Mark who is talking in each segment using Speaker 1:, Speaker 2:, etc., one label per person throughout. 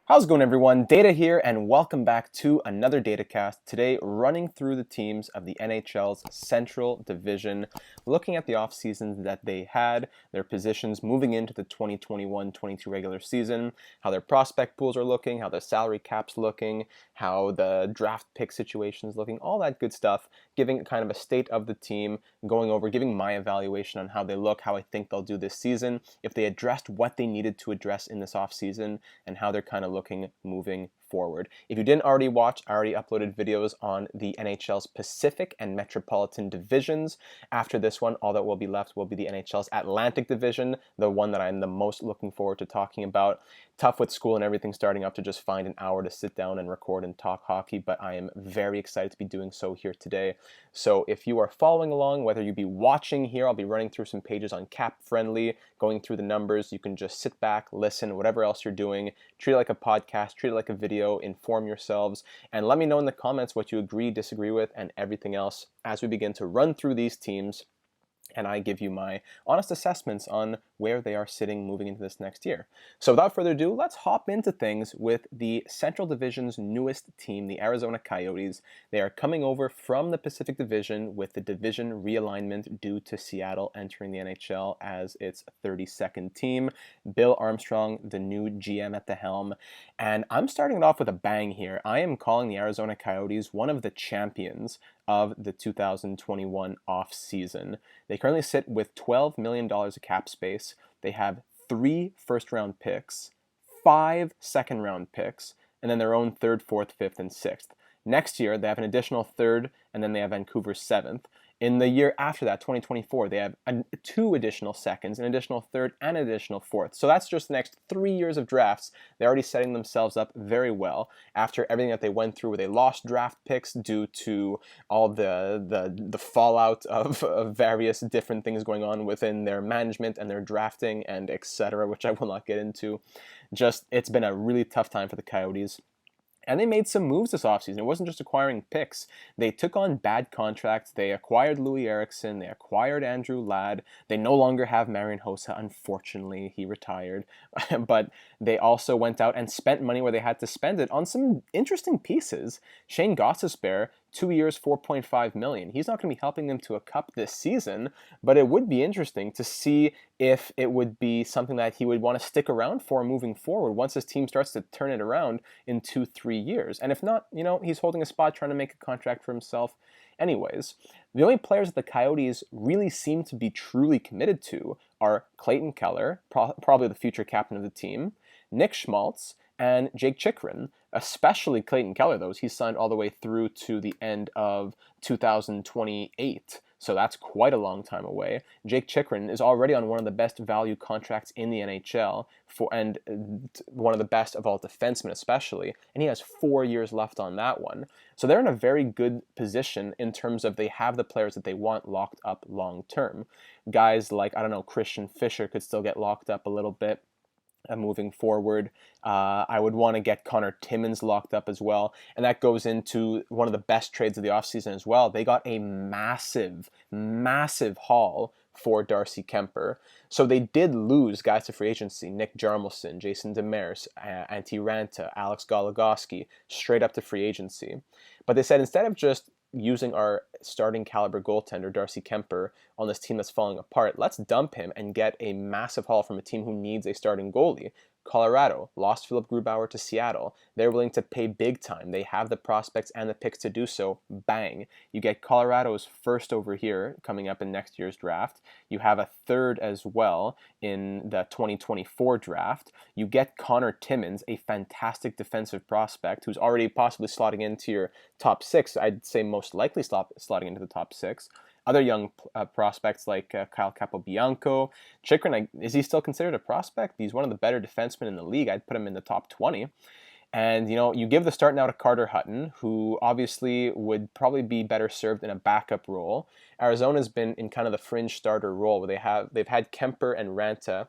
Speaker 1: How's it going, everyone? Data here, and welcome back to another DataCast. Today, running through the teams of the NHL's Central Division, looking at the off seasons that they had, their positions moving into the 2021-22 regular season, how their prospect pools are looking, how their salary cap's looking, how the draft pick situation is looking, all that good stuff, giving kind of a state of the team, going over, giving my evaluation on how they look, how I think they'll do this season, if they addressed what they needed to address in this off season, and how they're kind of looking moving forward. If you didn't already watch, I already uploaded videos on the NHL's Pacific and Metropolitan divisions. After this one, all that will be left will be the NHL's Atlantic division, the one that I'm the most looking forward to talking about. Tough with school and everything starting up to just find an hour to sit down and record and talk hockey, but I am very excited to be doing so here today. So if you are following along, whether you be watching here, I'll be running through some pages on Cap Friendly, going through the numbers. You can just sit back, listen, whatever else you're doing, treat it like a podcast, treat it like a video, inform yourselves, and let me know in the comments what you agree, disagree with, and everything else as we begin to run through these teams and I give you my honest assessments on where they are sitting moving into this next year. So without further ado, let's hop into things with the Central Division's newest team, the Arizona Coyotes. They are coming over from the Pacific Division with the division realignment due to Seattle entering the NHL as its 32nd team. Bill Armstrong, the new GM at the helm. And I'm starting it off with a bang here. I am calling the Arizona Coyotes one of the champions of the 2021 off-season. They currently sit with $12 million of cap space. They have 3 first-round picks, 5 second-round picks, and then their own 3rd, 4th, 5th, and 6th. Next year, they have an additional 3rd, and then they have Vancouver's 7th. In the year after that, 2024, they have 2 additional seconds, an additional 3rd, and an additional 4th. So that's just the next 3 years of drafts. They're already setting themselves up very well after everything that they went through where they lost draft picks due to all the fallout of various different things going on within their management and their drafting and etc., which I will not get into. It's been a really tough time for the Coyotes. And they made some moves this offseason. It wasn't just acquiring picks. They took on bad contracts. They acquired Louis Eriksson. They acquired Andrew Ladd. They no longer have Marian Hossa. Unfortunately, he retired. But they also went out and spent money where they had to spend it on some interesting pieces. Shane Gostisbehere, 2 years, $4.5 million. He's not going to be helping them to a cup this season, but it would be interesting to see if it would be something that he would want to stick around for moving forward once his team starts to turn it around in 2-3 years. And if not, he's holding a spot trying to make a contract for himself anyways. The only players that the Coyotes really seem to be truly committed to are Clayton Keller, probably the future captain of the team, Nick Schmaltz, and Jake Chychrun, especially Clayton Keller, though. He's signed all the way through to the end of 2028. So that's quite a long time away. Jake Chychrun is already on one of the best value contracts in the NHL, and one of the best of all defensemen especially, and he has 4 years left on that one. So they're in a very good position in terms of they have the players that they want locked up long term. Guys like, Christian Fischer could still get locked up a little bit. Moving forward, I would want to get Connor Timmins locked up as well, and that goes into one of the best trades of the offseason as well. They got a massive haul for Darcy Kuemper. So they did lose guys to free agency: Nick Jarmelson, Jason Demers, Antti Ranta, Alex Goligoski, straight up to free agency. But they said instead of just using our starting caliber goaltender, Darcy Kuemper, on this team that's falling apart, let's dump him and get a massive haul from a team who needs a starting goalie. Colorado lost Philip Grubauer to Seattle. They're willing to pay big time. They have the prospects and the picks to do so. Bang. You get Colorado's first over here coming up in next year's draft. You have a 3rd as well in the 2024 draft. You get Connor Timmins, a fantastic defensive prospect who's already possibly slotting into your top 6. I'd say most likely slotting into the top 6. Other young prospects like Kyle Capobianco. Chychrun, is he still considered a prospect? He's one of the better defensemen in the league. I'd put him in the top 20. And, you give the start now to Carter Hutton, who obviously would probably be better served in a backup role. Arizona's been in kind of the fringe starter role where they've had Kuemper and Ranta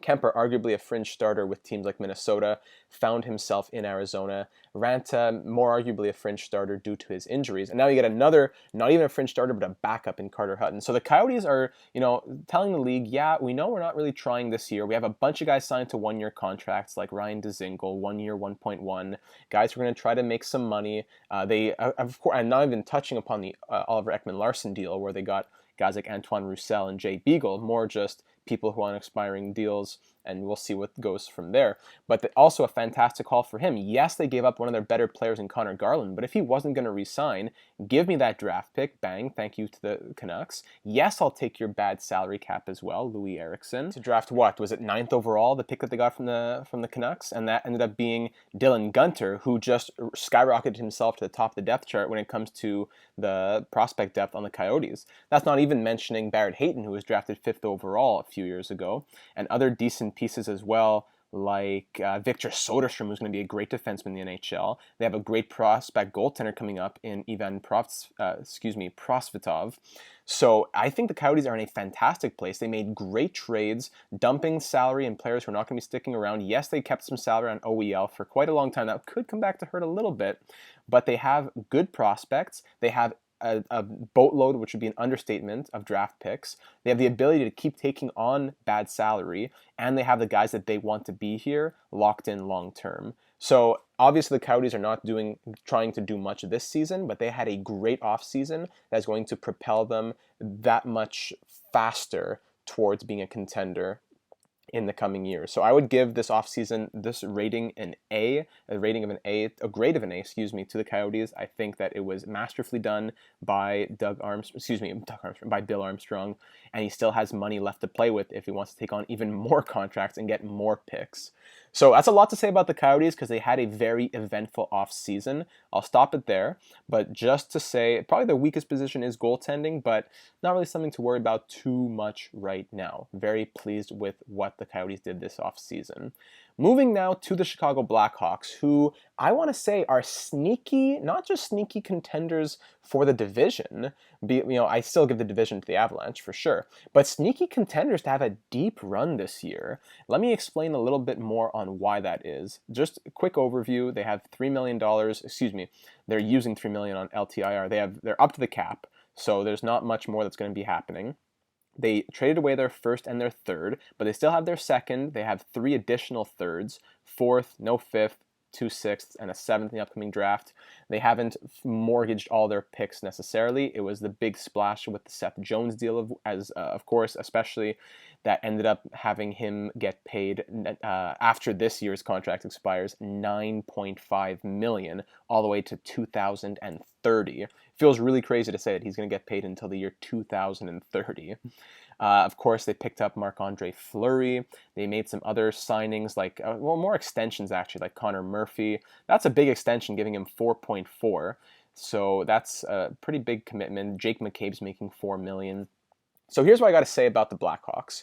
Speaker 1: Kemper, arguably a fringe starter with teams like Minnesota, found himself in Arizona. Ranta, more arguably a fringe starter due to his injuries. And now you get another, not even a fringe starter, but a backup in Carter Hutton. So the Coyotes are, telling the league, yeah, we know we're not really trying this year. We have a bunch of guys signed to one-year contracts like Ryan Dzingel, 1 year, 1.1. Guys who are going to try to make some money. Of course, I'm not even touching upon the Oliver Ekman-Larsson deal where they got guys like Antoine Roussel and Jay Beagle, more just people who are on expiring deals, and we'll see what goes from there. But also a fantastic haul for him. Yes, they gave up one of their better players in Connor Garland, but if he wasn't going to re-sign, give me that draft pick. Bang, thank you to the Canucks. Yes, I'll take your bad salary cap as well, Louis Eriksson. To draft what? Was it 9th overall, the pick that they got from the Canucks? And that ended up being Dylan Gunter, who just skyrocketed himself to the top of the depth chart when it comes to the prospect depth on the Coyotes. That's not even mentioning Barrett Hayton, who was drafted 5th overall a few years ago, and other decent pieces as well, like Victor Soderstrom, who's going to be a great defenseman in the NHL. They have a great prospect goaltender coming up in Ivan Prosvetov. So I think the Coyotes are in a fantastic place. They made great trades, dumping salary and players who are not going to be sticking around. Yes, they kept some salary on OEL for quite a long time. That could come back to hurt a little bit, but they have good prospects. They have a boatload, which would be an understatement, of draft picks. They have the ability to keep taking on bad salary, and they have the guys that they want to be here locked in long term. So obviously the Coyotes are not trying to do much this season, but they had a great offseason that's going to propel them that much faster towards being a contender in the coming years. So I would give this offseason this rating a grade of an A, to the Coyotes. I think that it was masterfully done by by Bill Armstrong, and he still has money left to play with if he wants to take on even more contracts and get more picks. So that's a lot to say about the Coyotes because they had a very eventful offseason. I'll stop it there, but just to say, probably their weakest position is goaltending, but not really something to worry about too much right now. Very pleased with what the Coyotes did this offseason. Moving now to the Chicago Blackhawks, who I want to say are sneaky, not just sneaky contenders for the division. I still give the division to the Avalanche for sure, but sneaky contenders to have a deep run this year. Let me explain a little bit more on why that is. Just a quick overview. They have $3 million. They're using $3 million on LTIR. They're up to the cap, so there's not much more that's going to be happening. They traded away their first and their third, but they still have their second. They have 3 additional thirds, 4th, no 5th, 2 6ths, and a 7th in the upcoming draft. They haven't mortgaged all their picks necessarily. It was the big splash with the Seth Jones deal, of course, especially that ended up having him get paid after this year's contract expires $9.5 million all the way to 2030. Feels really crazy to say that he's going to get paid until the year 2030. Of course, they picked up Marc-Andre Fleury. They made some other signings, more extensions actually, like Connor Murphy. That's a big extension, giving him 4.4. So that's a pretty big commitment. Jake McCabe's making $4 million. So here's what I got to say about the Blackhawks.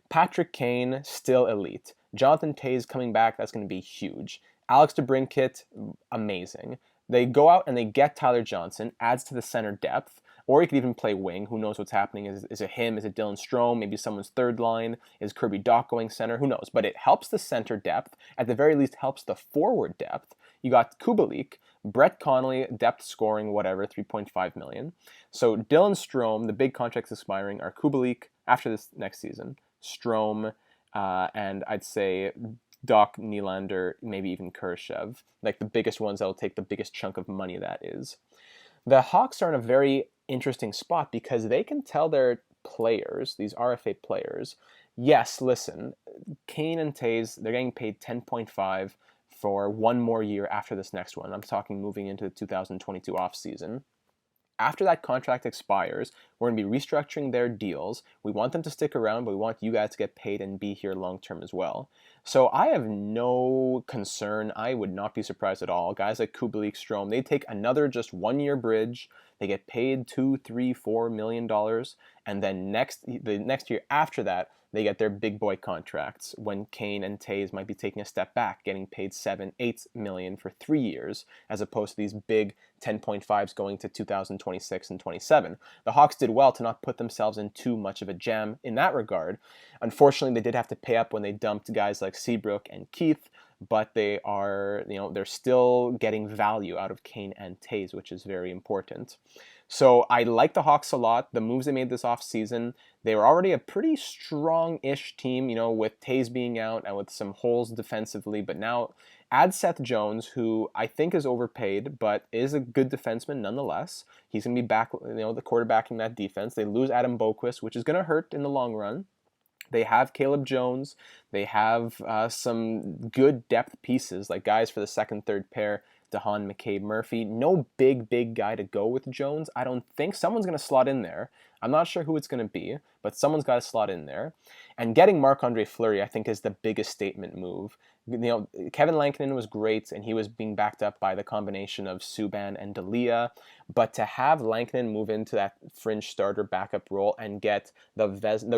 Speaker 1: Patrick Kane, still elite. Jonathan Toews coming back, that's going to be huge. Alex DeBrincat, amazing. They go out and they get Tyler Johnson, adds to the center depth, or he could even play wing. Who knows what's happening? Is it him? Is it Dylan Strome? Maybe someone's third line? Is Kirby Dach going center? Who knows? But it helps the center depth. At the very least, helps the forward depth. You got Kubalik, Brett Connolly, depth scoring, whatever, $3.5 million. So Dylan Strome, the big contracts expiring are Kubalik after this next season, Strome, and I'd say Doc, Nylander, maybe even Khrushchev, like the biggest ones that will take the biggest chunk of money that is. The Hawks are in a very interesting spot because they can tell their players, these RFA players, yes, listen, Kane and Toews, they're getting paid $10.5 for one more year after this next one. I'm talking moving into the 2022 offseason. After that contract expires, we're going to be restructuring their deals. We want them to stick around, but we want you guys to get paid and be here long term as well. So I have no concern. I would not be surprised at all. Guys like Kubalik, Strome, they take another just 1 year bridge. They get paid $2, $3, $4 million, and then the next year after that, they get their big boy contracts when Kane and Taves might be taking a step back, getting paid 7-8 million for 3 years, as opposed to these big 10.5s going to 2026 and 27. The Hawks did well to not put themselves in too much of a jam in that regard. Unfortunately, they did have to pay up when they dumped guys like Seabrook and Keith, but they are, they're still getting value out of Kane and Taves, which is very important. So I like the Hawks a lot. The moves they made this offseason, they were already a pretty strong-ish team, with Taves being out and with some holes defensively. But now add Seth Jones, who I think is overpaid, but is a good defenseman nonetheless. He's going to be back, the quarterback in that defense. They lose Adam Boquist, which is going to hurt in the long run. They have Caleb Jones. They have some good depth pieces, like guys for the second, third pair, DeHaan, McCabe, Murphy. No big guy to go with Jones. I don't think. Someone's going to slot in there. I'm not sure who it's going to be, but someone's got to slot in there. And getting Marc-Andre Fleury, I think, is the biggest statement move. Kevin Lankinen was great, and he was being backed up by the combination of Subban and D'Elia. But to have Lankinen move into that fringe starter backup role and get the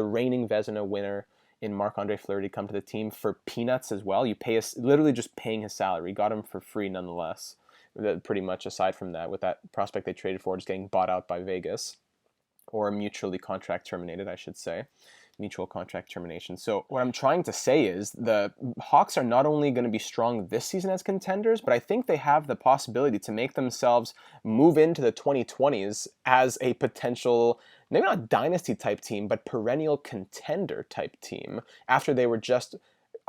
Speaker 1: reigning Vezina winner in Marc-Andre Fleury to come to the team for peanuts as well. You pay us literally just paying his salary. Got him for free nonetheless. Pretty much aside from that, with that prospect they traded for just getting bought out by Vegas, or mutually contract terminated, I should say. Mutual contract termination. So what I'm trying to say is the Hawks are not only going to be strong this season as contenders, but I think they have the possibility to make themselves move into the 2020s as a potential, maybe not dynasty type team, but perennial contender type team after they were just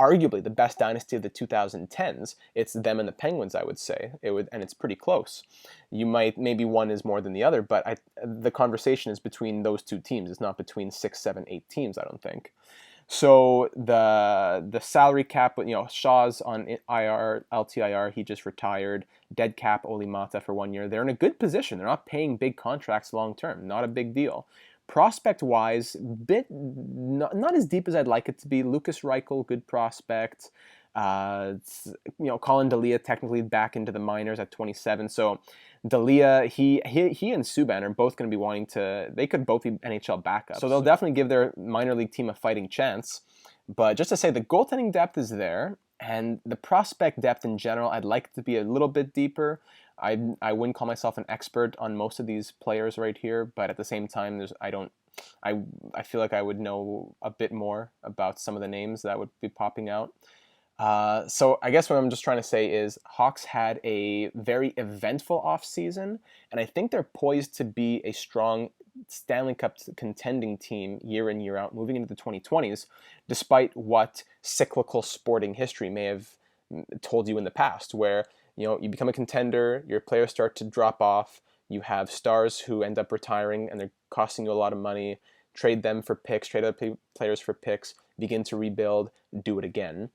Speaker 1: arguably the best dynasty of the 2010s. It's them and the Penguins, I would say. And it's pretty close. Maybe one is more than the other, but the conversation is between those two teams. It's not between 6, 7, 8 teams, I don't think. So the salary cap, Shaw's on IR, LTIR, he just retired. Dead cap, Oli Mata for 1 year. They're in a good position. They're not paying big contracts long term. Not a big deal. Prospect-wise, not as deep as I'd like it to be. Lucas Reichel, good prospect. Colin D'Elia technically back into the minors at 27. So D'Elia, he and Subban are both going to be wanting to. They could both be NHL backups. So they'll definitely give their minor league team a fighting chance. But just to say, the goaltending depth is there, and the prospect depth in general, I'd like it to be a little bit deeper. I wouldn't call myself an expert on most of these players right here, but at the same time, I feel like I would know a bit more about some of the names that would be popping out. So I guess what I'm just trying to say is Hawks had a very eventful offseason, and I think they're poised to be a strong Stanley Cup contending team year in, year out, moving into the 2020s, despite what cyclical sporting history may have told you in the past, where you become a contender, your players start to drop off, you have stars who end up retiring and they're costing you a lot of money, trade them for picks, trade other players for picks, begin to rebuild, do it again.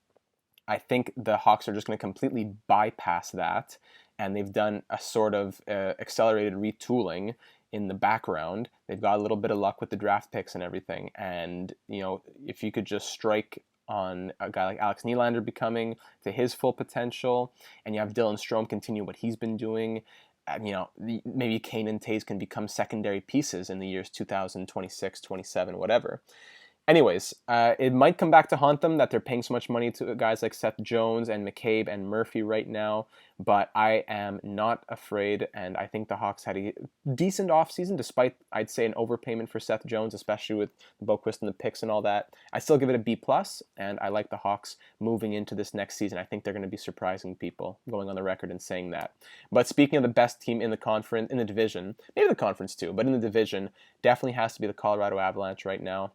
Speaker 1: I think the Hawks are just going to completely bypass that, and they've done a sort of accelerated retooling in the background. They've got a little bit of luck with the draft picks and everything, and if you could just strike on a guy like Alex Nylander becoming to his full potential, and you have Dylan Strome continue what he's been doing, maybe Kane and Taves can become secondary pieces in the years 2026, 27, whatever. Anyways, it might come back to haunt them that they're paying so much money to guys like Seth Jones and McCabe and Murphy right now, but I am not afraid, and I think the Hawks had a decent offseason, despite, I'd say, an overpayment for Seth Jones, especially with the Boquist and the picks and all that. I still give it a B+, and I like the Hawks moving into this next season. I think they're going to be surprising people, going on the record and saying that. But speaking of the best team in the conference, in the division, maybe the conference too, but in the division, definitely has to be the Colorado Avalanche right now.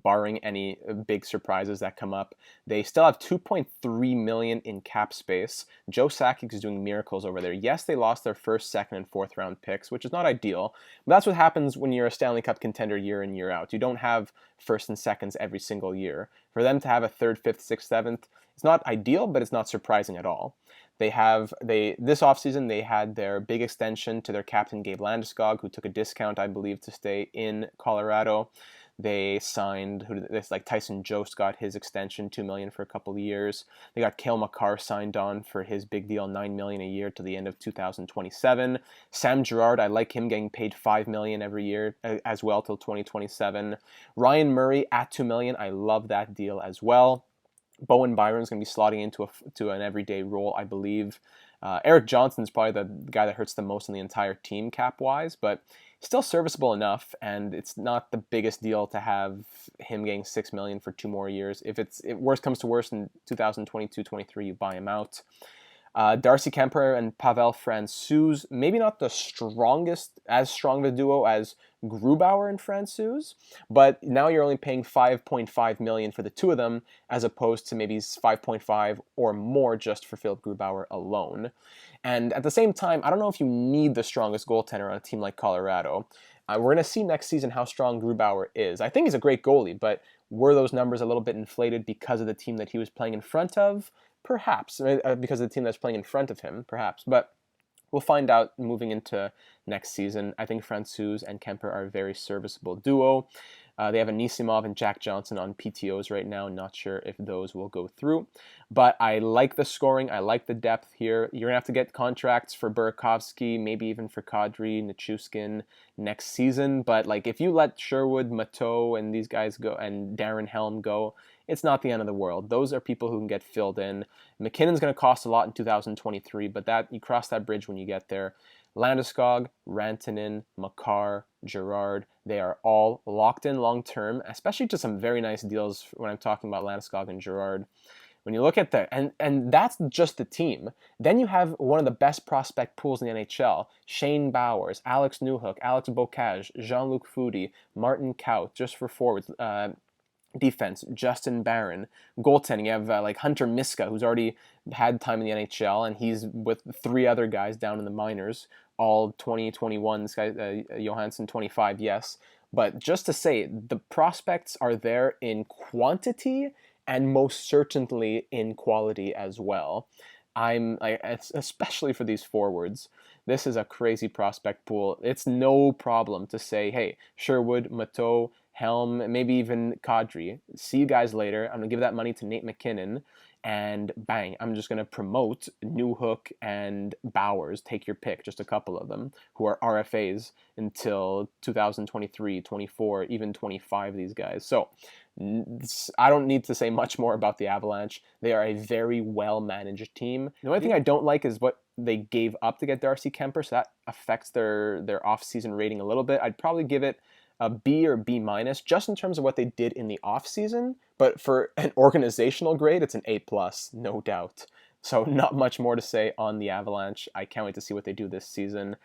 Speaker 1: Barring any big surprises that come up. They still have $2.3 million in cap space. Joe Sakic is doing miracles over there. Yes, they lost their first, second, and fourth round picks, which is not ideal, but that's what happens when you're a Stanley Cup contender year in, year out. You don't have first and seconds every single year. For them to have a third, fifth, sixth, seventh, it's not ideal, but it's not surprising at all. This offseason, they had their big extension to their captain, Gabe Landeskog, who took a discount, I believe, to stay in Colorado. They signed this, like Tyson Jost got his extension, $2 million for a couple of years. They got Cale Makar signed on for his big deal, $9 million a year to the end of 2027. Sam Girard, I like him getting paid $5 million every year as well till 2027. Ryan Murray at $2 million, I love that deal as well. Bowen Byron's going to be slotting into an everyday role, I believe. Eric Johnson's probably the guy that hurts the most in the entire team cap-wise, but still serviceable enough, and it's not the biggest deal to have him getting $6 million for 2 more years. If worst comes to worst in 2022-23, you buy him out. Darcy Kemper and Pavel Francouz, maybe not the as strong of a duo as Grubauer and Francouz, but now you're only paying $5.5 million for the two of them, as opposed to maybe $5.5 or more just for Philip Grubauer alone. And at the same time, I don't know if you need the strongest goaltender on a team like Colorado. We're going to see next season how strong Grubauer is. I think he's a great goalie, but were those numbers a little bit inflated because of the team that he was playing in front of? Perhaps, because of the team that's playing in front of him, perhaps. But we'll find out moving into next season. I think Francouz and Kemper are a very serviceable duo. They have Anisimov and Jack Johnson on PTOs right now. Not sure if those will go through. But I like the scoring. I like the depth here. You're going to have to get contracts for Burakovsky, maybe even for Kadri, Nichushkin next season. But like, if you let Sherwood, Mateau, and these guys go, and Darren Helm go, it's not the end of the world. Those are people who can get filled in. McKinnon's going to cost a lot in 2023, but you cross that bridge when you get there. Landeskog, Rantanen, Makar, Girard, they are all locked in long-term, especially to some very nice deals when I'm talking about Landeskog and Girard. When you look at that, and that's just the team. Then you have one of the best prospect pools in the NHL. Shane Bowers, Alex Newhook, Alex Bocage, Jean-Luc Foudy, Martin Kaut, just for forwards. Defense, Justin Barron. Goaltending, you have like Hunter Miska, who's already had time in the NHL, and he's with 3 other guys down in the minors, all 20, 21. This guy, Johansson, 25, yes. But just to say, the prospects are there in quantity and most certainly in quality as well. Especially for these forwards, this is a crazy prospect pool. It's no problem to say, hey, Sherwood, Mateau, Helm, maybe even Kadri. See you guys later. I'm going to give that money to Nate McKinnon, and bang, I'm just going to promote Newhook and Bowers. Take your pick, just a couple of them, who are RFAs until 2023, 24, even 25, these guys. So I don't need to say much more about the Avalanche. They are a very well-managed team. The only thing I don't like is what they gave up to get Darcy Kemper, so that affects their off-season rating a little bit. I'd probably give it a B or B minus, just in terms of what they did in the off season. But for an organizational grade, it's an A plus, no doubt. So not much more to say on the Avalanche. I can't wait to see what they do this season.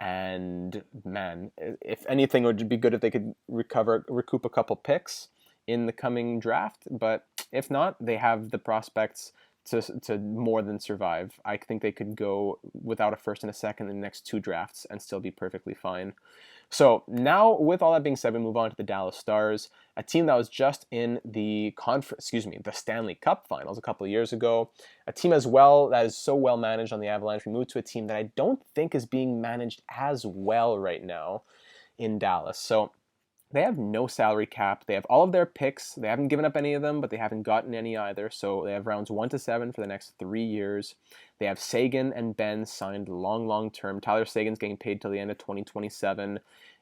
Speaker 1: And man, if anything, it would be good if they could recoup a couple picks in the coming draft. But if not, they have the prospects to more than survive. I think they could go without a first and a second in the next 2 drafts and still be perfectly fine. So now, with all that being said, we move on to the Dallas Stars, a team that was just in the Stanley Cup Finals a couple of years ago. A team as well that is so well managed on the Avalanche. We moved to a team that I don't think is being managed as well right now in Dallas. So they have no salary cap. They have all of their picks. They haven't given up any of them, but they haven't gotten any either. So they have rounds 1 to 7 for the next 3 years. They have Sagan and Ben signed long term. Tyler Sagan's getting paid till the end of 2027.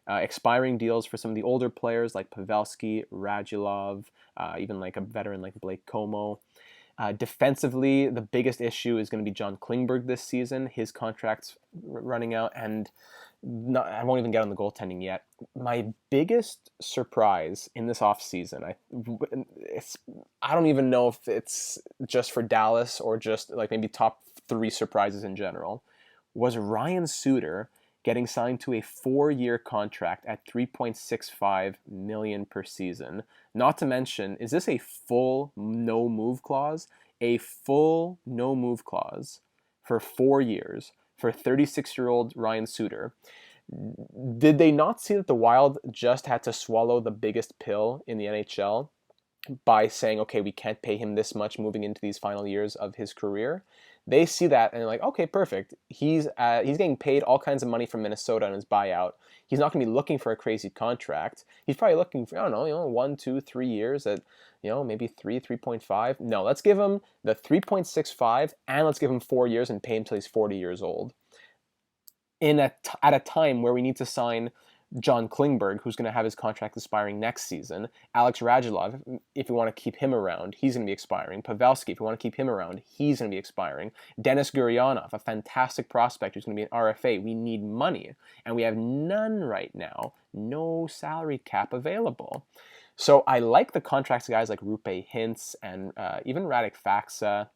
Speaker 1: Expiring deals for some of the older players like Pavelski, Radulov, even like a veteran like Blake Como. Defensively, the biggest issue is going to be John Klingberg this season. His contract's running out, and I won't even get on the goaltending yet. My biggest surprise in this offseason, I don't even know if it's just for Dallas or just like maybe top 3 surprises in general, was Ryan Suter getting signed to a 4-year contract at $3.65 million per season. Not to mention, is this a full no-move clause? A full no-move clause for 4 years for 36-year-old Ryan Suter. Did they not see that the Wild just had to swallow the biggest pill in the NHL by saying, okay, we can't pay him this much moving into these final years of his career? They see that and they're like, okay, perfect. He's getting paid all kinds of money from Minnesota on his buyout. He's not going to be looking for a crazy contract. He's probably looking for, I don't know, 1, 2, 3 years at, maybe 3.5. No, let's give him the 3.65 and let's give him 4 years and pay him till he's 40 years old. At a time where we need to sign John Klingberg, who's going to have his contract expiring next season. Alex Radulov, if you want to keep him around, he's going to be expiring. Pavelski, if you want to keep him around, he's going to be expiring. Denis Gurianov, a fantastic prospect who's going to be an RFA. We need money, and we have none right now. No salary cap available. So I like the contracts of guys like Rupe Hintz and even Radek Faksa.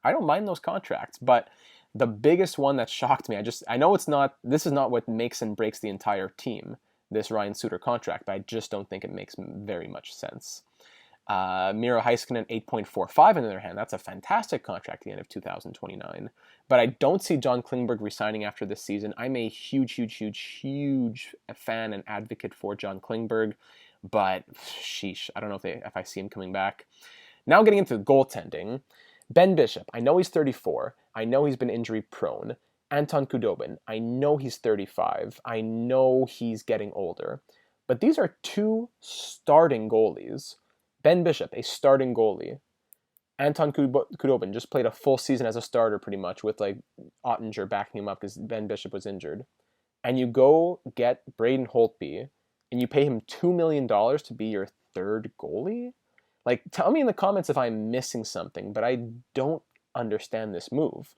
Speaker 1: I don't mind those contracts, but the biggest one that shocked me, I know this is not what makes and breaks the entire team, this Ryan Suter contract, but I just don't think it makes very much sense. Miro Heiskanen 8.45 on the other hand, that's a fantastic contract at the end of 2029. But I don't see John Klingberg resigning after this season. I'm a huge fan and advocate for John Klingberg, but sheesh, I don't know if I see him coming back. Now getting into goaltending. Ben Bishop, I know he's 34. I know he's been injury prone. Anton Khudobin, I know he's 35. I know he's getting older. But these are two starting goalies. Ben Bishop, a starting goalie. Anton Khudobin just played a full season as a starter pretty much with like Ottinger backing him up because Ben Bishop was injured. And you go get Braden Holtby and you pay him $2 million to be your third goalie? Like, tell me in the comments if I'm missing something, but I don't understand this move.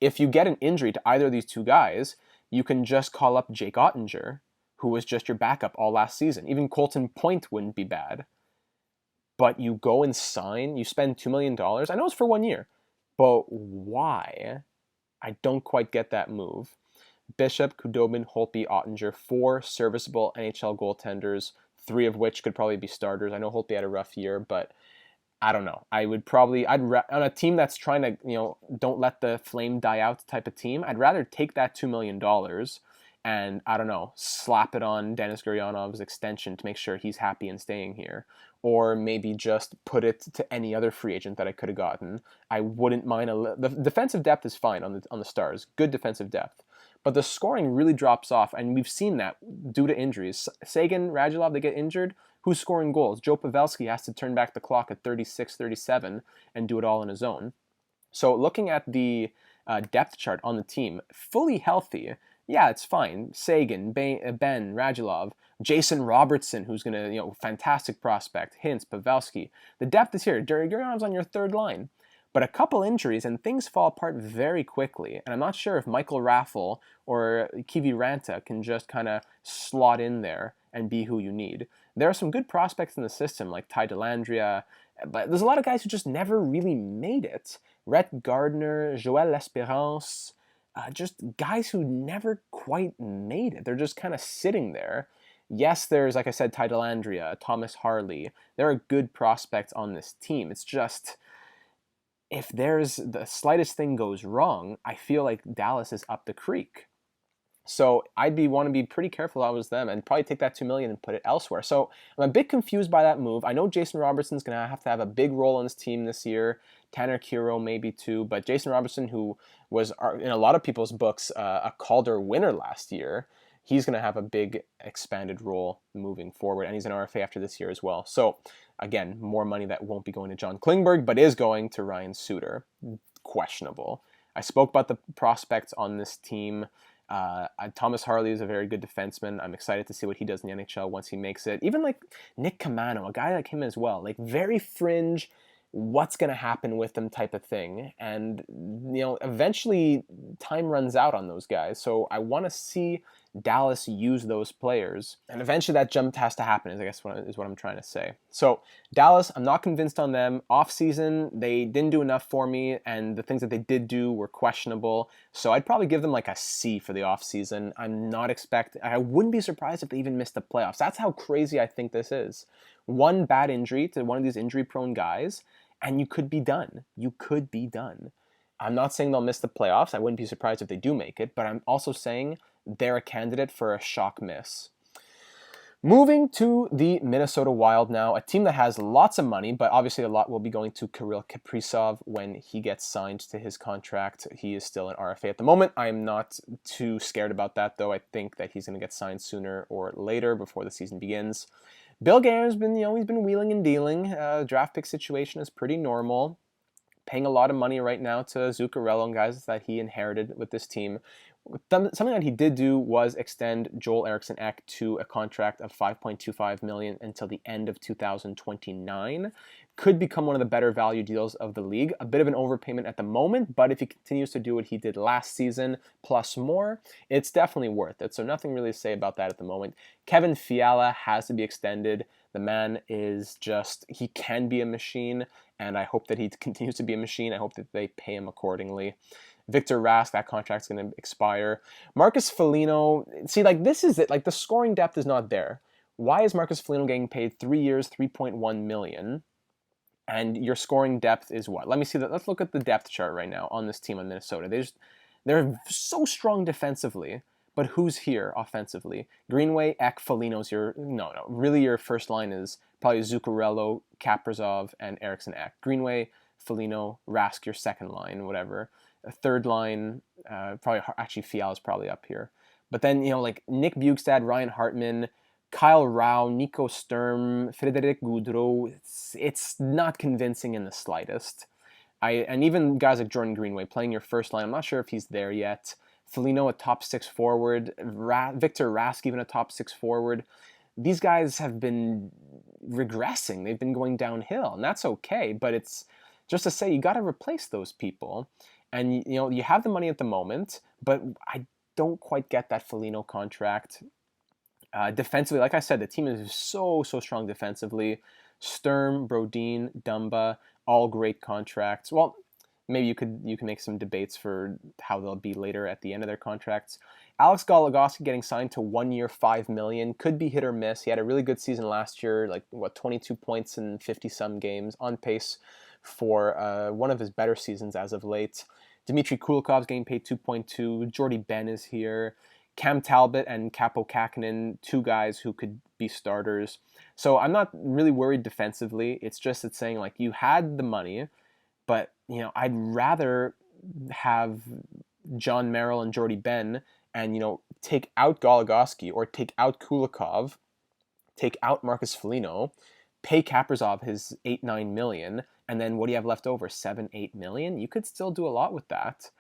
Speaker 1: If you get an injury to either of these two guys, you can just call up Jake Ottinger, who was just your backup all last season. Even Colton Point wouldn't be bad. But you go and you spend $2 million. I know it's for 1 year, but why? I don't quite get that move. Bishop, Khudobin, Holtby, Ottinger, 4 serviceable NHL goaltenders, 3 of which could probably be starters. I know Holtby had a rough year, but I don't know. On a team that's trying to, don't let the flame die out type of team, I'd rather take that $2 million and, I don't know, slap it on Denis Gurianov's extension to make sure he's happy and staying here. Or maybe just put it to any other free agent that I could have gotten. I wouldn't mind the defensive depth is fine on the Stars. Good defensive depth. But the scoring really drops off, and we've seen that due to injuries. Sagan, Radulov, they get injured. Who's scoring goals? Joe Pavelski has to turn back the clock at 36, 37 and do it all on his own. So looking at the depth chart on the team, fully healthy, yeah, it's fine. Sagan, Ben, Radulov, Jason Robertson, who's going to, fantastic prospect, Hintz, Pavelski. The depth is here. Gurianov's on your third line. But a couple injuries and things fall apart very quickly. And I'm not sure if Michael Raffle or Kivi Ranta can just kind of slot in there and be who you need. There are some good prospects in the system like Ty Dellandrea, but there's a lot of guys who just never really made it. Rhett Gardner, Joël L'Espérance, just guys who never quite made it. They're just kind of sitting there. Yes, there's, like I said, Ty Dellandrea, Thomas Harley. There are good prospects on this team. It's just, if there's the slightest thing goes wrong, I feel like Dallas is up the creek. So I'd want to be pretty careful if I was them and probably take that $2 million and put it elsewhere. So I'm a bit confused by that move. I know Jason Robertson's going to have a big role on his team this year. Tanner Kiro maybe too. But Jason Robertson, who was in a lot of people's books a Calder winner last year, he's going to have a big expanded role moving forward. And he's an RFA after this year as well. So again, more money that won't be going to John Klingberg, but is going to Ryan Suter. Questionable. I spoke about the prospects on this team. Thomas Harley is a very good defenseman. I'm excited to see what he does in the NHL once he makes it. Even like Nick Camano, a guy like him as well, like very fringe, what's going to happen with them type of thing. And, eventually time runs out on those guys. So I want to see Dallas use those players. And eventually that jump has to happen, is what I'm trying to say. So Dallas, I'm not convinced on them. Offseason, they didn't do enough for me, and the things that they did do were questionable. So I'd probably give them like a C for the offseason. I wouldn't be surprised if they even missed the playoffs. That's how crazy I think this is. One bad injury to one of these injury-prone guys, and you could be done. I'm not saying they'll miss the playoffs. I wouldn't be surprised if they do make it, but I'm also saying they're a candidate for a shock miss. Moving to the Minnesota Wild now, a team that has lots of money, but obviously a lot will be going to Kirill Kaprizov when he gets signed to his contract. He is still an RFA at the moment. I am not too scared about that, though. I think that he's going to get signed sooner or later before the season begins. Bill Guerin's been, he's been wheeling and dealing. Draft pick situation is pretty normal. Paying a lot of money right now to Zuccarello and guys that he inherited with this team. Something that he did do was extend Joel Eriksson Ek to a contract of $5.25 million until the end of 2029. Could become one of the better value deals of the league. A bit of an overpayment at the moment, but if he continues to do what he did last season plus more, it's definitely worth it. So nothing really to say about that at the moment. Kevin Fiala has to be extended. The man is just, he can be a machine, and I hope that he continues to be a machine. I hope that they pay him accordingly. Victor Rask, that contract's going to expire. Marcus Foligno, see, this is it. The scoring depth is not there. Why is Marcus Foligno getting paid 3 years, $3.1 million, and your scoring depth is what? Let me see that. Let's look at the depth chart right now on this team in Minnesota. They're so strong defensively, but who's here offensively? Greenway, Ek, Foligno's really your first line is probably Zuccarello, Kaprizov, and Eriksson Ek. Greenway, Foligno, Rask, your second line, whatever. A third line, actually Fiala's probably up here. But then, Nick Bjugstad, Ryan Hartman, Kyle Rao, Nico Sturm, Frédéric Gaudreau, it's not convincing in the slightest. And even guys like Jordan Greenway playing your first line, I'm not sure if he's there yet. Foligno, a top 6 forward. Victor Rask, even a top 6 forward. These guys have been regressing. They've been going downhill, and that's okay. But it's just to say you got to replace those people. And, you have the money at the moment, but I don't quite get that Foligno contract. Defensively, like I said, the team is so strong defensively. Sturm, Brodin, Dumba, all great contracts. Well, maybe you can make some debates for how they'll be later at the end of their contracts. Alex Goligoski getting signed to 1 year, $5 million. Could be hit or miss. He had a really good season last year, 22 points in 50-some games, on pace for one of his better seasons as of late. Dmitry Kulikov's getting paid 2.2. Jordy Ben is here. Cam Talbot and Capo Kakinen, two guys who could be starters. So I'm not really worried defensively. It's saying you had the money, but I'd rather have John Merrill and Jordy Ben and take out Goligoski or take out Kulikov, take out Marcus Foligno, pay Kaprizov his $8-9 million, and then what do you have left over? $7-8 million? You could still do a lot with that.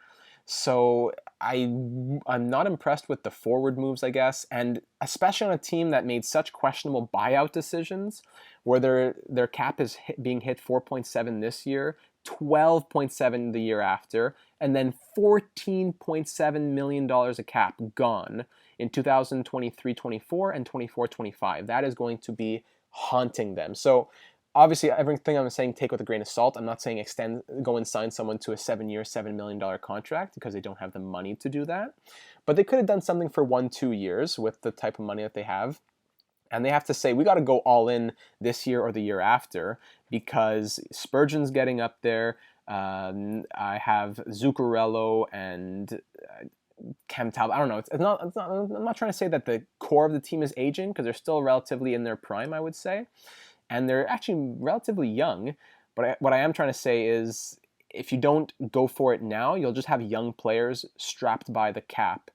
Speaker 1: So I'm not impressed with the forward moves, I guess, and especially on a team that made such questionable buyout decisions, where their cap is being hit 4.7 this year, 12.7 the year after, and then $14.7 million of cap gone in 2023-24 and 24-25. That is going to be haunting them. So obviously, everything I'm saying, take with a grain of salt. I'm not saying go and sign someone to a 7-year, $7 million contract because they don't have the money to do that. But they could have done something for 1-2 years with the type of money that they have. And they have to say, we got to go all in this year or the year after because Spurgeon's getting up there. I have Zuccarello and Cam Talbot. I don't know. I'm not trying to say that the core of the team is aging because they're still relatively in their prime, I would say. And they're actually relatively young. But what I am trying to say is if you don't go for it now, you'll just have young players strapped by the cap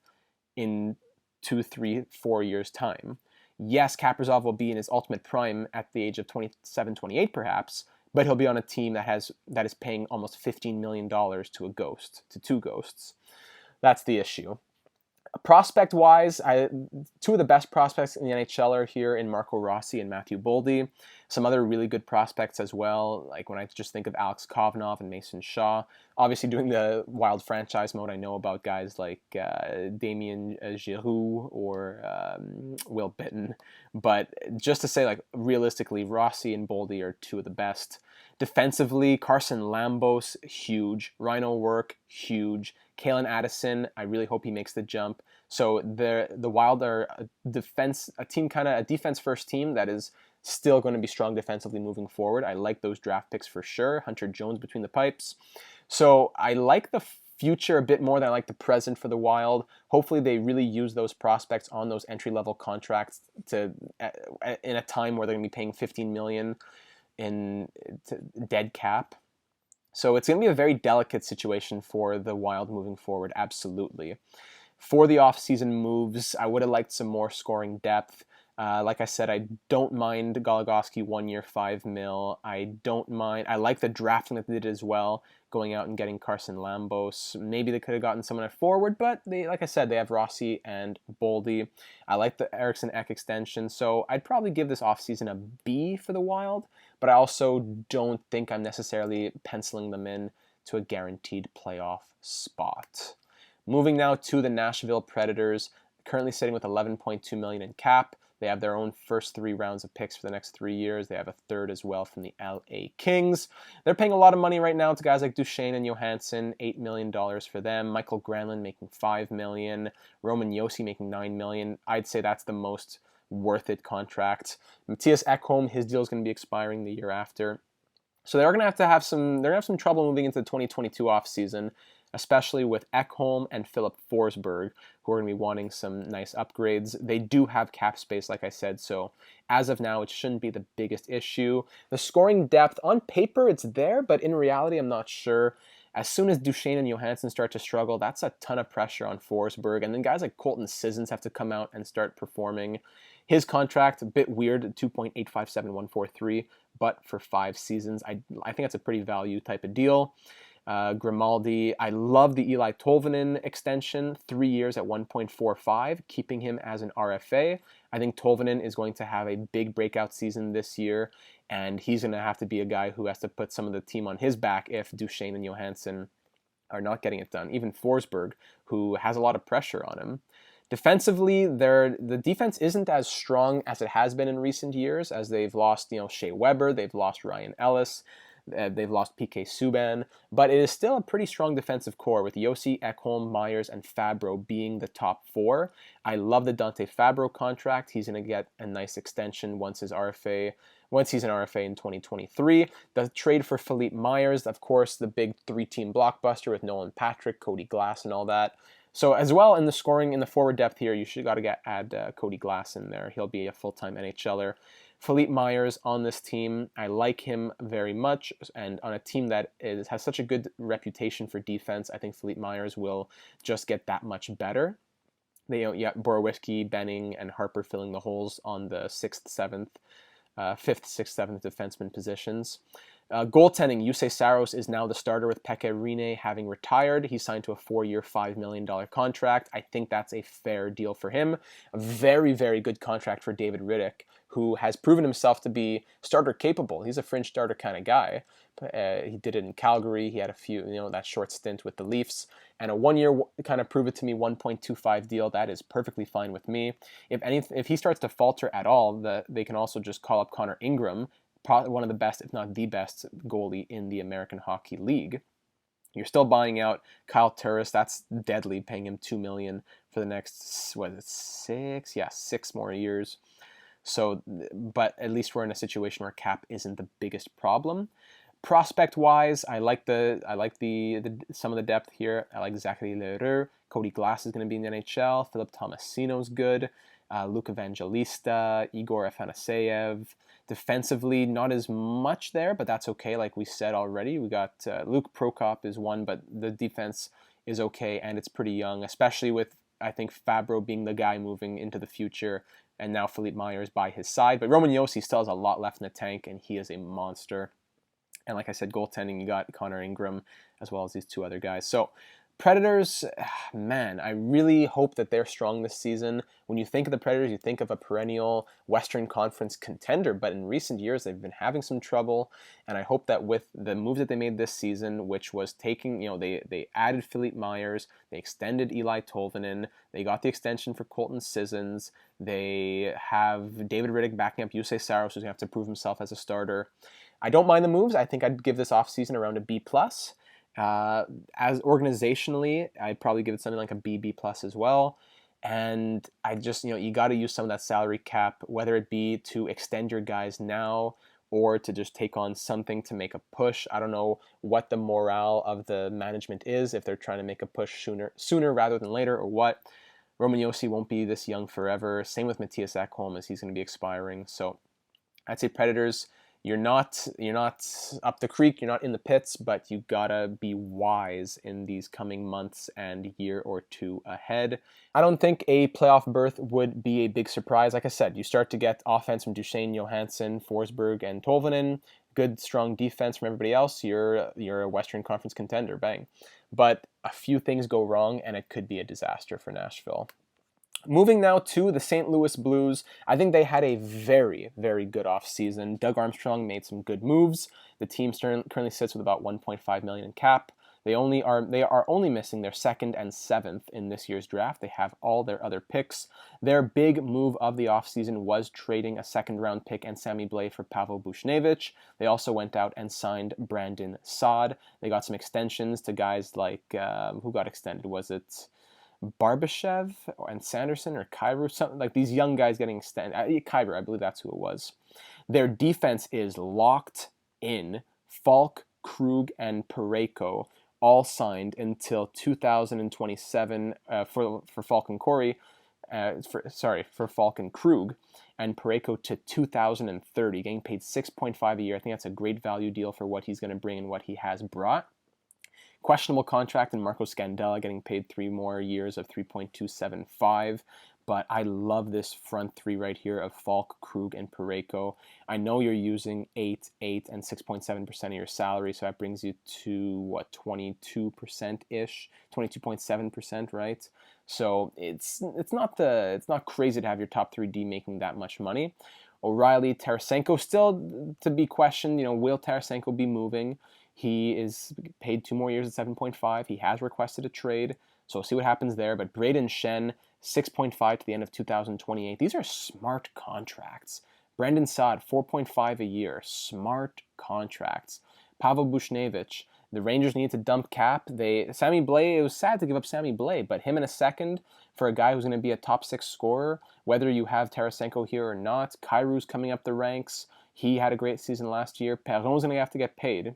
Speaker 1: in 2, 3, 4 years' time. Yes, Kaprizov will be in his ultimate prime at the age of 27, 28 perhaps, but he'll be on a team that is paying almost $15 million to two ghosts. That's the issue. Prospect-wise, two of the best prospects in the NHL are here in Marco Rossi and Matthew Boldy. Some other really good prospects as well, like when I just think of Alex Kovnov and Mason Shaw. Obviously, doing the Wild franchise mode, I know about guys like Damien Giroux or Will Bitton. But just to say, realistically, Rossi and Boldy are two of the best. Defensively, Carson Lambos, huge. Rhino Work, huge. Kalen Addison, I really hope he makes the jump. So the Wild are a defense first team that is still going to be strong defensively moving forward. I like those draft picks for sure. Hunter Jones between the pipes. So I like the future a bit more than I like the present for the Wild. Hopefully they really use those prospects on those entry-level contracts in a time where they're going to be paying $15 million in dead cap. So it's going to be a very delicate situation for the Wild moving forward, absolutely. For the offseason moves, I would have liked some more scoring depth. Like I said, I don't mind Goligoski 1 year, $5 million. I like the drafting that they did as well, going out and getting Carson Lambos. Maybe they could have gotten someone at forward, but like I said, they have Rossi and Boldy. I like the Eriksson Ek extension, so I'd probably give this offseason a B for the Wild, but I also don't think I'm necessarily penciling them in to a guaranteed playoff spot. Moving now to the Nashville Predators, currently sitting with $11.2 million in cap. They have their own first 3 rounds of picks for the next 3 years. They have a third as well from the LA Kings. They're paying a lot of money right now to guys like Duchesne and Johansson, $8 million for them. Michael Granlund making $5 million. Roman Josi making $9 million. I'd say that's the most worth it contract. Matthias Ekholm, his deal is going to be expiring the year after. So they're going to have some trouble moving into the 2022 offseason, especially with Ekholm and Philip Forsberg, who are going to be wanting some nice upgrades. They do have cap space, like I said, so as of now, it shouldn't be the biggest issue. The scoring depth, on paper, it's there, but in reality, I'm not sure. As soon as Duchesne and Johansson start to struggle, that's a ton of pressure on Forsberg, and then guys like Colton Sissons have to come out and start performing. His contract, a bit weird, 2.857143, but for 5 seasons, I think that's a pretty value type of deal. Grimaldi, I love the Eli Tolvanen extension, 3 years at 1.45, keeping him as an RFA. I think Tolvanen is going to have a big breakout season this year, and he's going to have to be a guy who has to put some of the team on his back if Duchesne and Johansson are not getting it done. Even Forsberg, who has a lot of pressure on him. Defensively, the defense isn't as strong as it has been in recent years, as they've lost, Shea Weber, they've lost Ryan Ellis, they've lost PK Subban, but it is still a pretty strong defensive core with Josi, Ekholm, Myers, and Fabro being the top 4. I love the Dante Fabro contract. He's going to get a nice extension once he's an RFA in 2023. The trade for Philippe Myers, of course, the big 3-team blockbuster with Nolan Patrick, Cody Glass, and all that. So as well in the scoring, in the forward depth here, you should got to add Cody Glass in there. He'll be a full-time NHLer. Philippe Myers on this team, I like him very much, and on a team that has such a good reputation for defense, I think Philippe Myers will just get that much better. Borowiecki, Benning, and Harper filling the holes on the 5th, 6th, 7th defenseman positions. Goaltending, Jussi Saros is now the starter with Pekka Rinne having retired. He signed to a 4-year, $5 million contract. I think that's a fair deal for him. A very, very good contract for David Rittich, who has proven himself to be starter capable. He's a fringe starter kind of guy. He did it in Calgary. He had a few, that short stint with the Leafs. And a 1-year, kind of prove it to me, 1.25 deal, that is perfectly fine with me. If he starts to falter at all, they can also just call up Connor Ingram, probably one of the best, if not the best, goalie in the American Hockey League. You're still buying out Kyle Turris. That's deadly, paying him $2 million for the next, 6 more years. So, but at least we're in a situation where cap isn't the biggest problem. Prospect-wise, I like some of the depth here. I like Zachary L'Heureux. Cody Glass is going to be in the NHL. Philip Tomasino's good. Luke Evangelista, Igor Afanaseyev. Defensively, not as much there, but that's okay. Like we said already, we got Luke Prokop is one, but the defense is okay, and it's pretty young, especially with, I think, Fabro being the guy moving into the future, and now Philippe Myers by his side. But Roman Josi still has a lot left in the tank, and he is a monster. And like I said, goaltending, you got Connor Ingram as well as these 2 other guys. So Predators, man, I really hope that they're strong this season. When you think of the Predators, you think of a perennial Western Conference contender, but in recent years, they've been having some trouble, and I hope that with the moves that they made this season, which was taking, they added Philippe Myers, they extended Eli Tolvanen, they got the extension for Colton Sissons, they have David Rittich backing up Jussi Saros, who's going to have to prove himself as a starter. I don't mind the moves. I think I'd give this offseason around a B+. As organizationally, I'd probably give it something like a B+ as well. And I just, you got to use some of that salary cap, whether it be to extend your guys now or to just take on something to make a push. I don't know what the morale of the management is, if they're trying to make a push sooner rather than later, or what. Roman Josi won't be this young forever. Same with Matthias Ekholm, as he's going to be expiring. So I'd say Predators, you're not up the creek, you're not in the pits, but you gotta be wise in these coming months and year or two ahead. I don't think a playoff berth would be a big surprise. Like I said, you start to get offense from Duchesne, Johansson, Forsberg, and Tolvanen. Good, strong defense from everybody else. You're a Western Conference contender, bang. But a few things go wrong, and it could be a disaster for Nashville. Moving now to the St. Louis Blues, I think they had a very, very good offseason. Doug Armstrong made some good moves. The team currently sits with about $1.5 million in cap. They are only missing their 2nd and 7th in this year's draft. They have all their other picks. Their big move of the offseason was trading a 2nd-round pick and Sammy Blais for Pavel Buchnevich. They also went out and signed Brandon Saad. They got some extensions to guys like, who got extended? Was it Barbashev and Sanderson or Kyrou, something like these young guys getting extended. Kyrou, I believe that's who it was. Their defense is locked in. Falk, Krug, and Parayko all signed until 2027 for Falk and Corey. For Falk and Krug, and Parayko to 2030, getting paid $6.5 a year. I think that's a great value deal for what he's going to bring and what he has brought. Questionable contract in Marco Scandella, getting paid 3 more years of $3.275. But I love this front three right here of Falk, Krug, and Parayko. I know you're using 8, and 6.7% of your salary, so that brings you to, what, 22%-ish? 22.7%, right? So it's not crazy to have your top 3D making that much money. O'Reilly, Tarasenko, still to be questioned. Will Tarasenko be moving? He is paid 2 more years at 7.5. He has requested a trade, so we'll see what happens there. But Braden Shen, 6.5 to the end of 2028. These are smart contracts. Brandon Saad, 4.5 a year. Smart contracts. Pavel Buchnevich, the Rangers need to dump cap. Sammy Blais, it was sad to give up Sammy Blais, but him in a second for a guy who's going to be a top 6 scorer, whether you have Tarasenko here or not. Kyrou's coming up the ranks. He had a great season last year. Perron's going to have to get paid.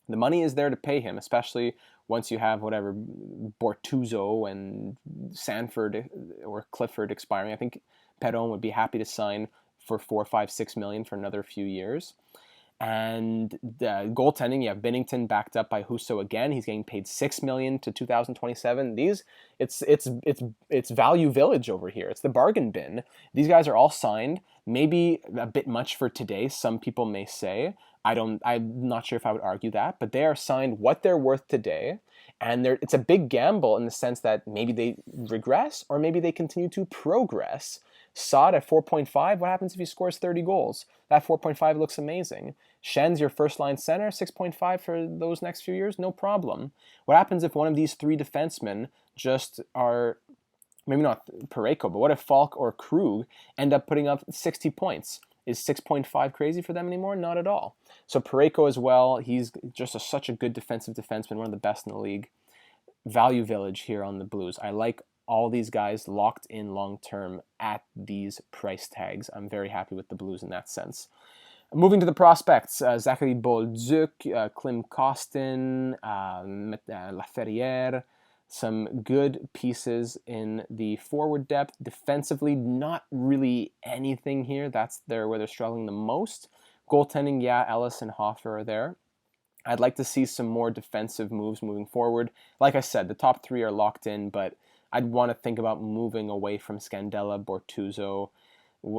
Speaker 1: The money is there to pay him, especially once you have whatever Bortuzzo and Sanford or Clifford expiring. I think Perron would be happy to sign for $4, $5, $6 million for another few years. And the goaltending, you have Binnington backed up by Husso again. He's getting paid $6 million to 2027. It's value village over here. It's the bargain bin. These guys are all signed. Maybe a bit much for today, some people may say. I'm not sure if I would argue that, but they are signed what they're worth today, and it's a big gamble in the sense that maybe they regress or maybe they continue to progress. Saad at 4.5, what happens if he scores 30 goals? That 4.5 looks amazing. Shen's your first-line center, 6.5 for those next few years, no problem. What happens if one of these 3 defensemen just are, maybe not Parayko, but what if Falk or Krug end up putting up 60 points? Is 6.5 crazy for them anymore? Not at all. So Parayko as well, he's just such a good defensive defenseman, one of the best in the league. Value village here on the Blues. I like all these guys locked in long-term at these price tags. I'm very happy with the Blues in that sense. Moving to the prospects, Zachary Bolduc, Klim Kostin, Laferriere, some good pieces in the forward depth. Defensively, not really anything here. That's where they're struggling the most. Goaltending, yeah, Ellis and Hoffer are there. I'd like to see some more defensive moves moving forward. Like I said, the top 3 are locked in, but I'd want to think about moving away from Scandella, Bortuzzo,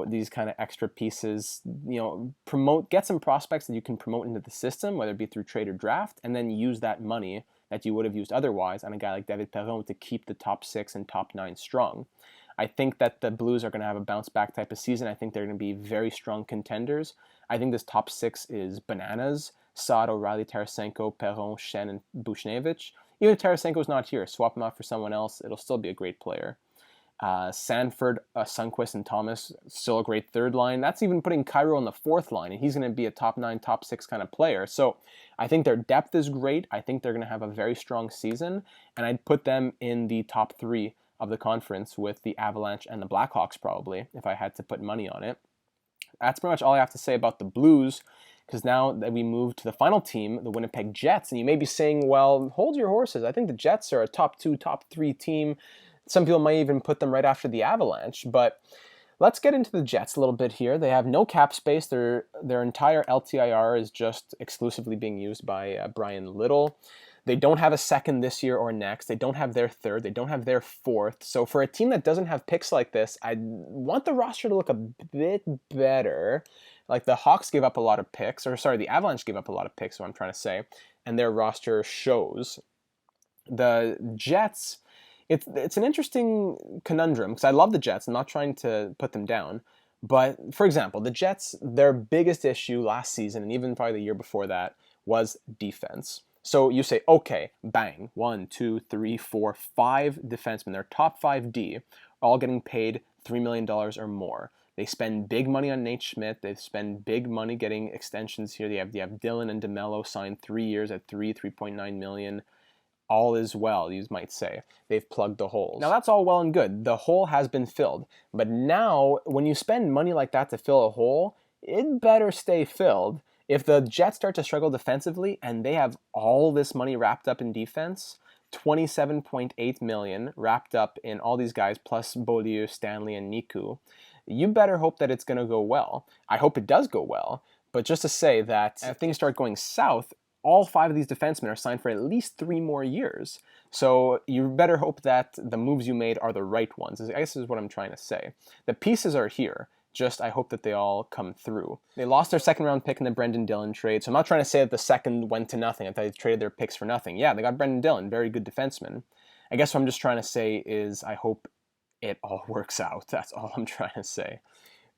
Speaker 1: these kind of extra pieces. Get some prospects that you can promote into the system, whether it be through trade or draft, and then use that money that you would have used otherwise on a guy like David Perron to keep the top 6 and top 9 strong. I think that the Blues are going to have a bounce-back type of season. I think they're going to be very strong contenders. I think this top 6 is bananas. Saad, O'Reilly, Tarasenko, Perron, Shen, and Buchnevich. Even if Tarasenko's not here, swap him out for someone else. It'll still be a great player. Sanford, Sundqvist, and Thomas, still a great third line. That's even putting Kyrou on the 4th line, and he's going to be a top 9, top 6 kind of player. So I think their depth is great. I think they're going to have a very strong season, and I'd put them in the top 3 of the conference with the Avalanche and the Blackhawks probably, if I had to put money on it. That's pretty much all I have to say about the Blues, because now that we move to the final team, the Winnipeg Jets, and you may be saying, well, hold your horses. I think the Jets are a top 2, top 3 team. Some people might even put them right after the Avalanche, but let's get into the Jets a little bit here. They have no cap space. Their entire LTIR is just exclusively being used by Brian Little. They don't have a second this year or next. They don't have their third. They don't have their fourth. So for a team that doesn't have picks like this, I want the roster to look a bit better. Like the Hawks gave up a lot of picks, or sorry, the Avalanche gave up a lot of picks, is what I'm trying to say, and their roster shows. The Jets, it's an interesting conundrum, because I love the Jets. I'm not trying to put them down. But for example, the Jets, their biggest issue last season, and even probably the year before that, was defense. So you say, okay, bang, 1, 2, 3, 4, 5 defensemen, their top 5D, all getting paid $3 million or more. They spend big money on Nate Schmidt. They spend big money getting extensions here. They have Dylan and DeMello signed 3 years at $3.9 million. All is well, you might say. They've plugged the holes. Now that's all well and good. The hole has been filled. But now, when you spend money like that to fill a hole, it better stay filled. If the Jets start to struggle defensively and they have all this money wrapped up in defense, $27.8 million wrapped up in all these guys, plus Beaulieu, Stanley, and Niku, you better hope that it's going to go well. I hope it does go well. But just to say that if things start going south, all 5 of these defensemen are signed for at least 3 more years. So you better hope that the moves you made are the right ones, I guess is what I'm trying to say. The pieces are here. Just I hope that they all come through. They lost their second round pick in the Brendan Dillon trade, so I'm not trying to say that the second went to nothing, that they traded their picks for nothing. Yeah, they got Brendan Dillon, very good defenseman. I guess what I'm just trying to say is I hope it all works out. That's all I'm trying to say.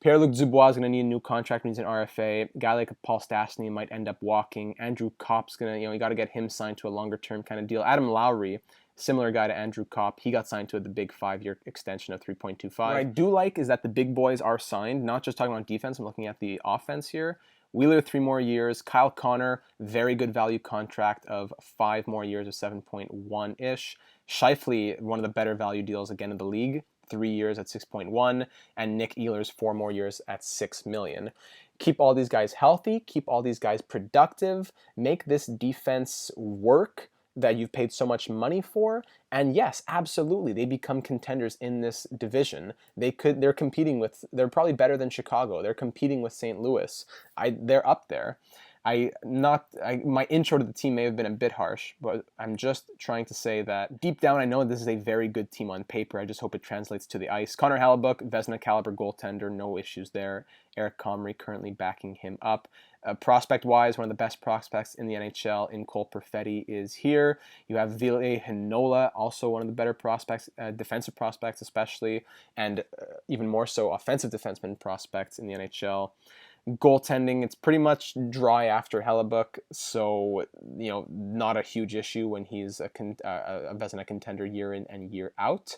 Speaker 1: Pierre-Luc Dubois is going to need a new contract when he's an RFA. A guy like Paul Stastny might end up walking. Andrew Kopp's going to, you got to get him signed to a longer term kind of deal. Adam Lowry, similar guy to Andrew Kopp, he got signed to the big 5-year extension of $3.25. What I do like is that the big boys are signed, not just talking about defense, I'm looking at the offense here. Wheeler, 3 more years. Kyle Connor, very good value contract of 5 more years of 7.1-ish. Scheifele, one of the better value deals again in the league. 3 years at 6.1, and Nick Ehlers 4 more years at $6 million. Keep all these guys healthy, keep all these guys productive, make this defense work that you've paid so much money for, and yes, absolutely, they become contenders in this division. They're probably better than Chicago. They're competing with St. Louis. They're up there. My intro to the team may have been a bit harsh, but I'm just trying to say that deep down I know this is a very good team on paper. I just hope it translates to the ice. Connor Hellebuyck, Vezina caliber goaltender, no issues there. Eric Comrie currently backing him up. Prospect-wise, one of the best prospects in the NHL in Cole Perfetti is here. You have Ville Heinola, also one of the better prospects, defensive prospects especially, and even more so offensive defenseman prospects in the NHL. Goaltending, it's pretty much dry after Hellebuyck, so not a huge issue when he's a Vezina contender year in and year out.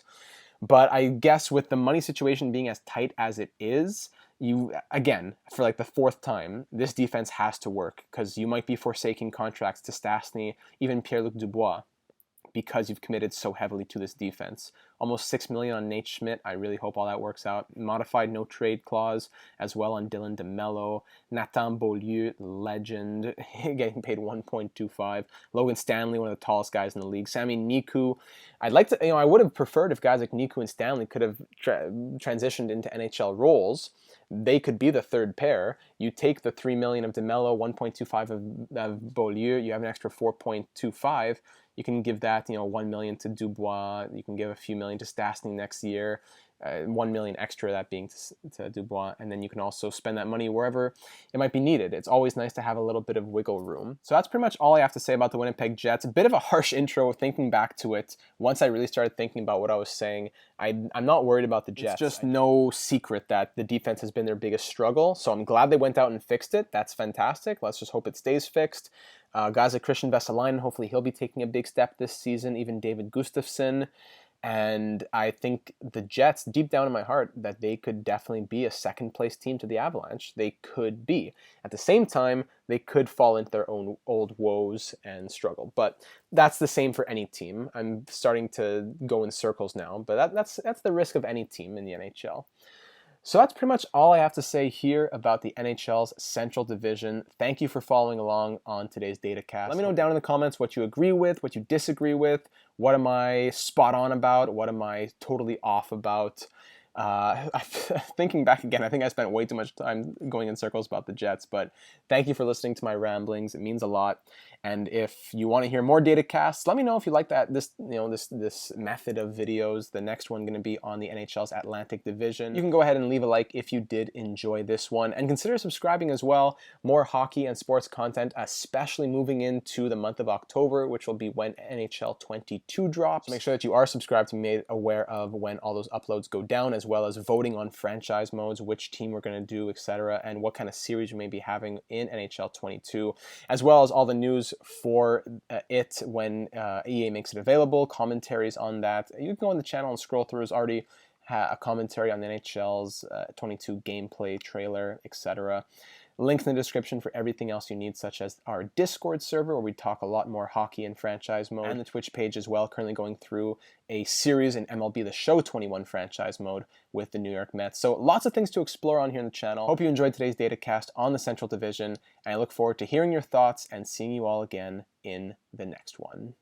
Speaker 1: But I guess with the money situation being as tight as it is, again, for like the 4th time, this defense has to work, because you might be forsaking contracts to Stastny, even Pierre-Luc Dubois, because you've committed so heavily to this defense. Almost $6 million on Nate Schmidt. I really hope all that works out. Modified no trade clause as well on Dylan DeMello. Nathan Beaulieu, legend, getting paid $1.25. Logan Stanley, one of the tallest guys in the league. Sami Niku. I would have preferred if guys like Niku and Stanley could have transitioned into NHL roles. They could be the 3rd pair. You take the $3 million of DeMello, $1.25 of Beaulieu. You have an extra $4.25. You can give that, $1 million to Dubois. You can give a few million to Stastny next year. $1 million extra, that being to Dubois, and then you can also spend that money wherever it might be needed. It's always nice to have a little bit of wiggle room. So that's pretty much all I have to say about the Winnipeg Jets. A bit of a harsh intro thinking back to it. Once I really started thinking about what I was saying, I'm not worried about the Jets. It's just no secret that the defense has been their biggest struggle, so I'm glad they went out and fixed it. That's fantastic. Let's just hope it stays fixed. Guys like Christian Vesalainen, hopefully he'll be taking a big step this season, even David Gustafsson. And I think the Jets, deep down in my heart, that they could definitely be a 2nd-place team to the Avalanche. They could be. At the same time, they could fall into their own old woes and struggle. But that's the same for any team. I'm starting to go in circles now, but that's the risk of any team in the NHL. So that's pretty much all I have to say here about the NHL's Central Division. Thank you for following along on today's DataCast. Let me know down in the comments what you agree with, what you disagree with, what am I spot on about, what am I totally off about. Thinking back again, I think I spent way too much time going in circles about the Jets, but thank you for listening to my ramblings. It means a lot. And if you want to hear more data casts, let me know if you like this method of videos. The next one going to be on the NHL's Atlantic Division. You can go ahead and leave a like if you did enjoy this one, and consider subscribing as well. More hockey and sports content, especially moving into the month of October, which will be when NHL 22 drops. Make sure that you are subscribed to be made aware of when all those uploads go down, as well as voting on franchise modes, which team we're going to do, etc., and what kind of series we may be having in NHL 22, as well as all the news for it when EA makes it available, commentaries on that. You can go on the channel and scroll through. There's already a commentary on the NHL's 22 gameplay trailer, etc. Links in the description for everything else you need, such as our Discord server, where we talk a lot more hockey and franchise mode, and the Twitch page as well, currently going through a series in MLB The Show 21 franchise mode with the New York Mets. So lots of things to explore on here in the channel. Hope you enjoyed today's DataCast on the Central Division, and I look forward to hearing your thoughts and seeing you all again in the next one.